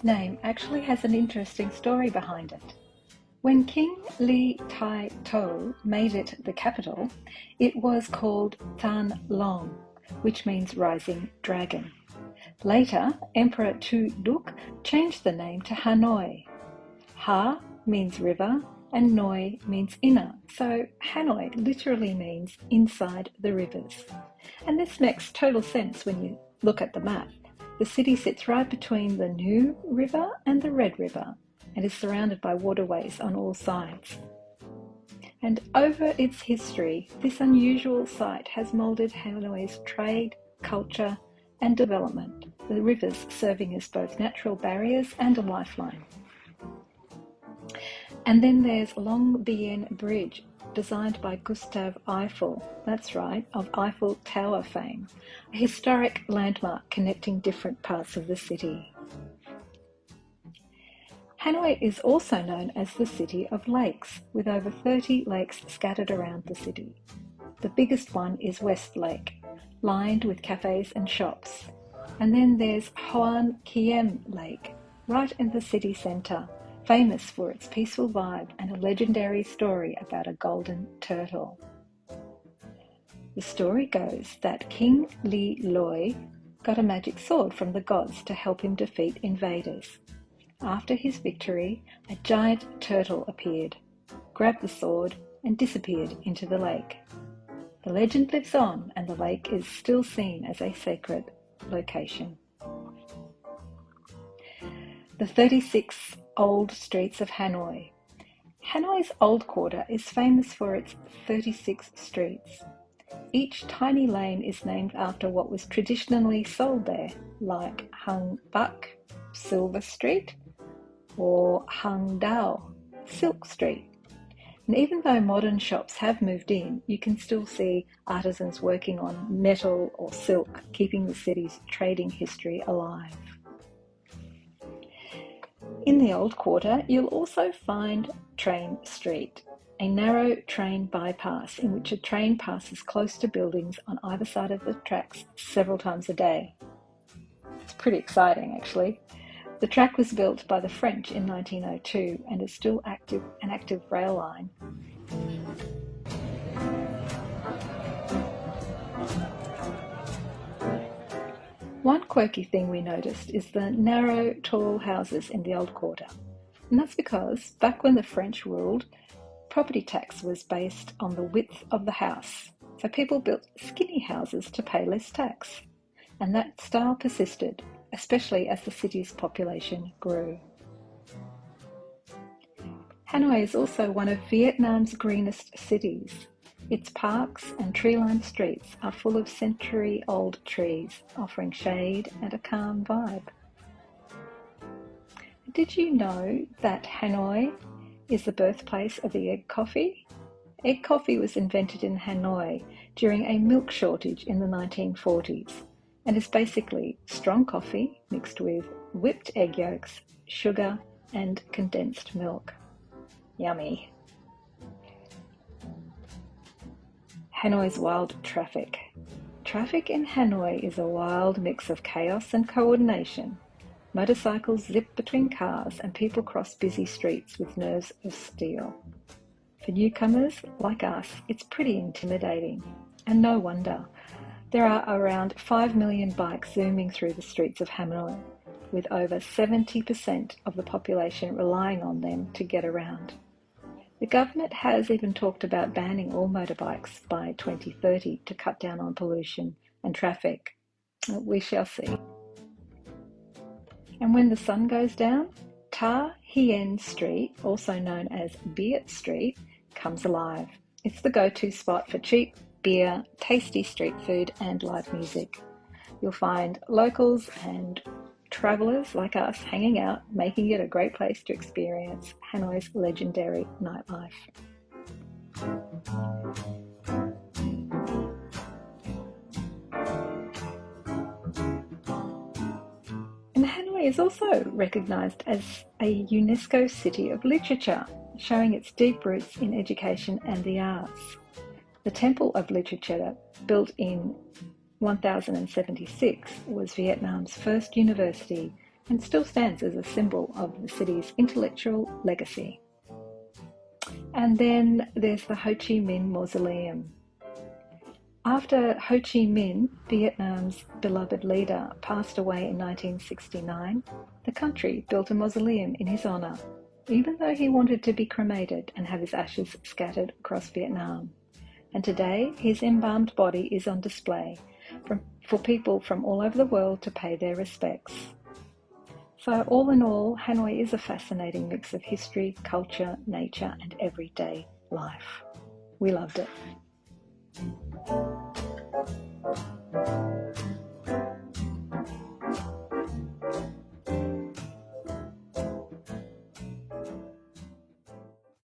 Hanoi's name actually has an interesting story behind it. When King Li Tai To made it the capital, it was called Tan Long, which means rising dragon. Later, Emperor Tu Duc changed the name to Hanoi. Ha means river and Noi means inner, so Hanoi literally means inside the rivers. And this makes total sense when you look at the map. The city sits right between the New River and the Red River and is surrounded by waterways on all sides. And over its history, this unusual site has moulded Hanoi's trade, culture, and development, the rivers serving as both natural barriers and a lifeline. And then there's Long Bien Bridge, designed by Gustave Eiffel, that's right, of Eiffel Tower fame, a historic landmark connecting different parts of the city. Hanoi is also known as the City of Lakes, with over 30 lakes scattered around the city. The biggest one is West Lake, lined with cafes and shops. And then there's Hoan Kiem Lake, right in the city centre, famous for its peaceful vibe and a legendary story about a golden turtle. The story goes that King Li Loi got a magic sword from the gods to help him defeat invaders. After his victory, a giant turtle appeared, grabbed the sword, and disappeared into the lake. The legend lives on, and the lake is still seen as a sacred location. The 36 old streets of Hanoi. Hanoi's Old Quarter is famous for its 36 streets. Each tiny lane is named after what was traditionally sold there, like Hung Bak, Silver Street, or Hung Dao, Silk Street. And even though modern shops have moved in, you can still see artisans working on metal or silk, keeping the city's trading history alive. In the Old Quarter, you'll also find Train Street, a narrow train bypass in which a train passes close to buildings on either side of the tracks several times a day. It's pretty exciting, actually. The track was built by the French in 1902 and is still an active rail line. One quirky thing we noticed is the narrow, tall houses in the Old Quarter. And that's because back when the French ruled, property tax was based on the width of the house. So people built skinny houses to pay less tax. And that style persisted, especially as the city's population grew. Hanoi is also one of Vietnam's greenest cities. Its parks and tree-lined streets are full of century-old trees, offering shade and a calm vibe. Did you know that Hanoi is the birthplace of the egg coffee? Egg coffee was invented in Hanoi during a milk shortage in the 1940s. And is basically strong coffee mixed with whipped egg yolks, sugar, and condensed milk. Yummy. Hanoi's wild traffic. Traffic in Hanoi is a wild mix of chaos and coordination. Motorcycles zip between cars and people cross busy streets with nerves of steel. For newcomers like us, it's pretty intimidating, and no wonder. There are around 5 million bikes zooming through the streets of Hanoi, with over 70% of the population relying on them to get around. The government has even talked about banning all motorbikes by 2030 to cut down on pollution and traffic. We shall see. And when the sun goes down, Ta Hien Street, also known as Beat Street, comes alive. It's the go-to spot for cheap beer, tasty street food, and live music. You'll find locals and travellers like us hanging out, making it a great place to experience Hanoi's legendary nightlife. And Hanoi is also recognised as a UNESCO City of Literature, showing its deep roots in education and the arts. The Temple of Literature, built in 1076, was Vietnam's first university and still stands as a symbol of the city's intellectual legacy. And then there's the Ho Chi Minh Mausoleum. After Ho Chi Minh, Vietnam's beloved leader, passed away in 1969, the country built a mausoleum in his honour, even though he wanted to be cremated and have his ashes scattered across Vietnam. And today, his embalmed body is on display for people from all over the world to pay their respects. So all in all, Hanoi is a fascinating mix of history, culture, nature, and everyday life. We loved it.